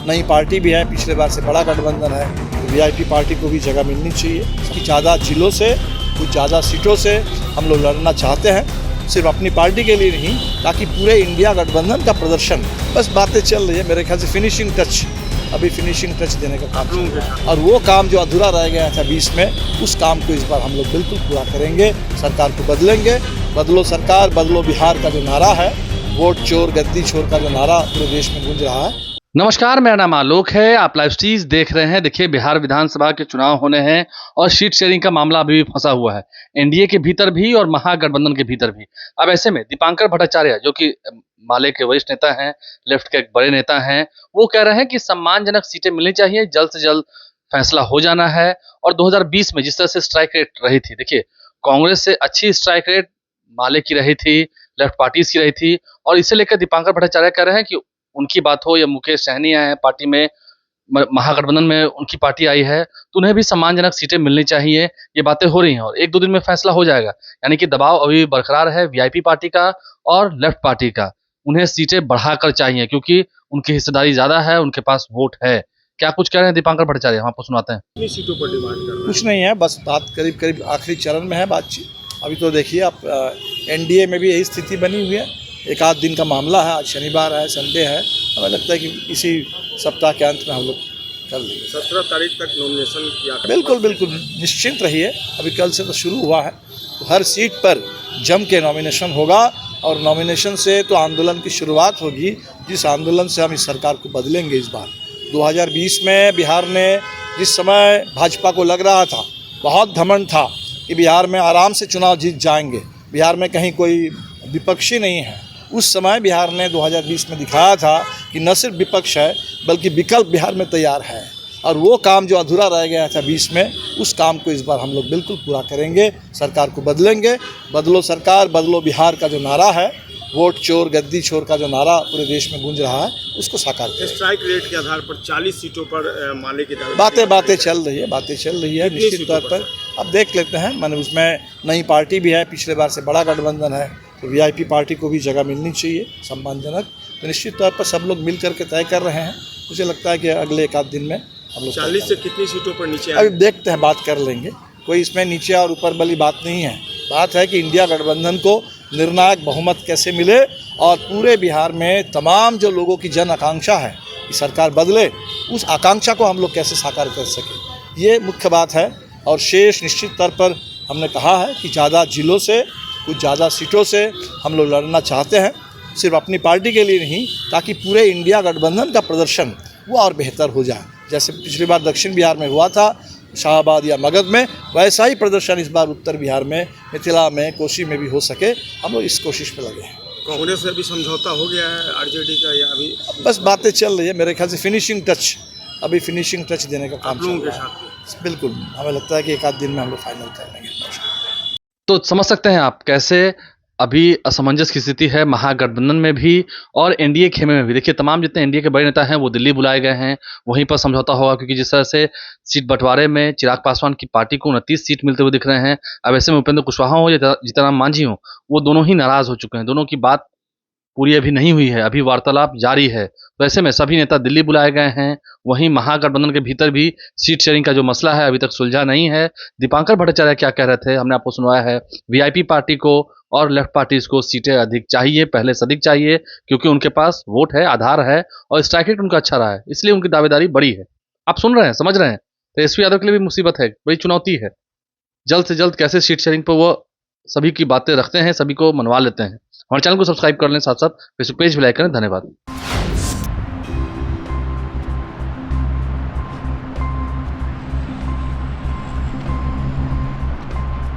नई पार्टी भी है, पिछले बार से बड़ा गठबंधन है, तो वीआईपी पार्टी को भी जगह मिलनी चाहिए। कि ज़्यादा जिलों से, कुछ ज़्यादा सीटों से हम लोग लड़ना चाहते हैं, सिर्फ अपनी पार्टी के लिए नहीं, ताकि पूरे इंडिया गठबंधन का प्रदर्शन। बस बातें चल रही है, मेरे ख्याल से फिनिशिंग टच, अभी फिनिशिंग टच देने का काम चल रहा है। और वो काम जो अधूरा रह गया था 20 में, उस काम को इस बार हम लोग बिल्कुल पूरा करेंगे, सरकार को बदलेंगे। बदलो सरकार, बदलो बिहार का जो नारा है, वोट चोर गद्दी छोर का जो नारा पूरे देश में गूंज रहा है। नमस्कार, मेरा नाम आलोक है। आप लाइव स्ट्रीज देख रहे हैं। देखिए, बिहार विधानसभा के चुनाव होने हैं और सीट शेयरिंग का मामला अभी भी फंसा हुआ है, एनडीए के भीतर भी और महागठबंधन के भीतर भी। अब ऐसे में दीपांकर भट्टाचार्य, जो कि माले के वरिष्ठ नेता हैं, लेफ्ट के एक बड़े नेता हैं, वो कह रहे हैं कि सम्मानजनक सीटें मिलनी चाहिए, जल्द से जल्द फैसला हो जाना है। और 2020 में जिस तरह से स्ट्राइक रेट रही थी, देखिए कांग्रेस से अच्छी स्ट्राइक रेट माले की रही थी, लेफ्ट पार्टीज की रही थी, और इसे लेकर दीपांकर भट्टाचार्य कह रहे हैं कि उनकी बात हो या मुकेश सहनी आए हैं पार्टी में, महागठबंधन में उनकी पार्टी आई है, तो उन्हें भी सम्मानजनक सीटें मिलनी चाहिए। ये बातें हो रही हैं और 1-2 दिन में फैसला हो जाएगा। यानी कि दबाव अभी बरकरार है वीआईपी पार्टी का और लेफ्ट पार्टी का। उन्हें सीटें बढ़ाकर चाहिए क्योंकि उनकी हिस्सेदारी ज्यादा है, उनके पास वोट है। क्या कुछ कह रहे हैं दीपांकर भट्टाचार्य, हम आपको सुनाते हैं। कितनी सीटों पर डिमांड कर रहे हैं? कुछ नहीं है, बस बात करीब करीब आखिरी चरण में है बातचीत। अभी तो देखिए आप, एनडीए में भी यही स्थिति बनी हुई है। एक आध दिन का मामला है, आज शनिवार है, संडे है, हमें लगता है कि इसी सप्ताह के अंत में हम लोग कर लेंगे। 17 तारीख तक नॉमिनेशन किया। बिल्कुल बिल्कुल निश्चिंत रहिए, अभी कल से तो शुरू हुआ है, तो हर सीट पर जम के नॉमिनेशन होगा और नॉमिनेशन से तो आंदोलन की शुरुआत होगी, जिस आंदोलन से हम इस सरकार को बदलेंगे। इस बार 2020 में बिहार ने, जिस समय भाजपा को लग रहा था, बहुत घमंड था कि बिहार में आराम से चुनाव जीत जाएंगे, बिहार में कहीं कोई विपक्षी नहीं है, उस समय बिहार ने 2020 में दिखाया था कि न सिर्फ विपक्ष है बल्कि विकल्प बिहार में तैयार है। और वो काम जो अधूरा रह गया था 20 में, उस काम को इस बार हम लोग बिल्कुल पूरा करेंगे, सरकार को बदलेंगे। बदलो सरकार, बदलो बिहार का जो नारा है, वोट चोर गद्दी छोर का जो नारा पूरे देश में गूंज रहा है, उसको साकार करेंगे। स्ट्राइक रेट के आधार पर 40 सीटों पर माले की बातें चल रही है निश्चित तौर पर। अब देख लेते हैं, मैंने उसमें नई पार्टी भी है, पिछले बार से बड़ा गठबंधन है, तो वीआईपी पार्टी को भी जगह मिलनी चाहिए सम्मानजनक। तो निश्चित तौर पर सब लोग मिल करके तय कर रहे हैं। मुझे लगता है कि अगले एक आध दिन में हम लोग 40 से कितनी सीटों पर नीचे अभी देखते हैं, बात कर लेंगे। कोई इसमें नीचे और ऊपर वाली बात नहीं है। बात है कि इंडिया गठबंधन को निर्णायक बहुमत कैसे मिले और पूरे बिहार में तमाम जो लोगों की जन आकांक्षा है कि सरकार बदले, उस आकांक्षा को हम लोग कैसे साकार कर सकें, ये मुख्य बात है। और शेष निश्चित तौर पर हमने कहा है कि ज़्यादा जिलों से, कुछ ज़्यादा सीटों से हम लोग लड़ना चाहते हैं, सिर्फ अपनी पार्टी के लिए नहीं, ताकि पूरे इंडिया गठबंधन का प्रदर्शन वो और बेहतर हो जाए। जैसे पिछली बार दक्षिण बिहार में हुआ था, शाहबाद या मगध में, वैसा ही प्रदर्शन इस बार उत्तर बिहार में, मिथिला में, कोसी में भी हो सके। हम लोग इस कोशिश में लगे हैं। कांग्रेस से अभी समझौता हो गया है आरजेडी का, या अभी बस बातें चल रही है, मेरे ख्याल से फिनिशिंग टच, अभी फिनिशिंग टच देने का काम आप लोगों चल के रहा है। साथ? बिल्कुल, हमें लगता है कि एक आध दिन में हम लोग फाइनल कर लेंगे। तो समझ सकते हैं आप कैसे अभी असमंजस की स्थिति है महागठबंधन में भी और एनडीए खेमे में भी। देखिए, तमाम जितने एनडीए के बड़े नेता हैं वो दिल्ली बुलाए गए हैं, वहीं पर समझौता होगा, क्योंकि जिस तरह से सीट बंटवारे में चिराग पासवान की पार्टी को 29 सीट मिलते हुए दिख रहे हैं। अब ऐसे में उपेंद्र कुशवाहा हो या जीतन मांझी हो, वो दोनों ही नाराज हो चुके हैं, दोनों की बात पूरी अभी नहीं हुई है, अभी वार्तालाप जारी है। तो ऐसे में सभी नेता दिल्ली बुलाए गए हैं। वहीं महागठबंधन के भीतर भी सीट शेयरिंग का जो मसला है अभी तक सुलझा नहीं है। दीपांकर भट्टाचार्य क्या कह रहे थे हमने आपको सुनवाया है। वीआईपी पार्टी को और लेफ्ट पार्टीज को सीटें अधिक चाहिए, पहले से अधिक चाहिए, क्योंकि उनके पास वोट है, आधार है और स्ट्राइक रेट उनका अच्छा रहा है, इसलिए उनकी दावेदारी बड़ी है। आप सुन रहे हैं, समझ रहे हैं। तो तेजस्वी यादव के लिए भी मुसीबत है, बड़ी चुनौती है। जल्द से जल्द कैसे सीट शेयरिंग पर वो सभी की बातें रखते हैं, सभी को मनवा लेते हैं। हमारे चैनल को सब्सक्राइब कर लें, साथ साथ फेसबुक पेज भी लाइक करें। धन्यवाद।